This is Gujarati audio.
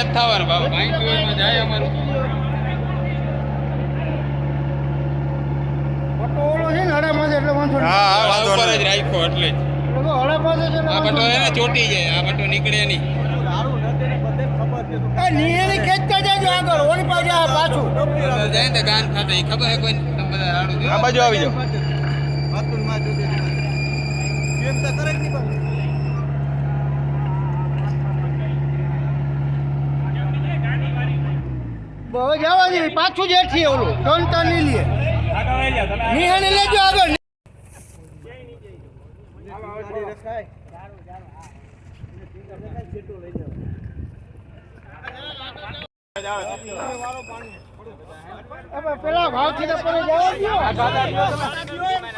નથી થવાનું બાબા 85 માં જાય અમારું પટ્ટો ઓલો છે ને હડામાં એટલે વાંધો નહીં. હા ઉપર જ રાખ્યો એટલે જ હડા પાસે છે આ પટ્ટો એને ચોટી જાય આ પટ્ટો નીકળે નહીં નિયરી ખેંચતા જાજો આગળ ઓની પાસે આ પાછું જાય ને ગાન ખાતે ઈ ખબર હે કોઈ તમે બધા રાડું આ બાજુ આવી જાઓ વાતુન માં જોજે કેમ તો કરે નહીં બાબુ બહુ જવા દે પાછું જ એઠી ઓલું ટનટા નહીં લે નિહાને લેજો આગળ પેલા ભાવથી તો જવા દો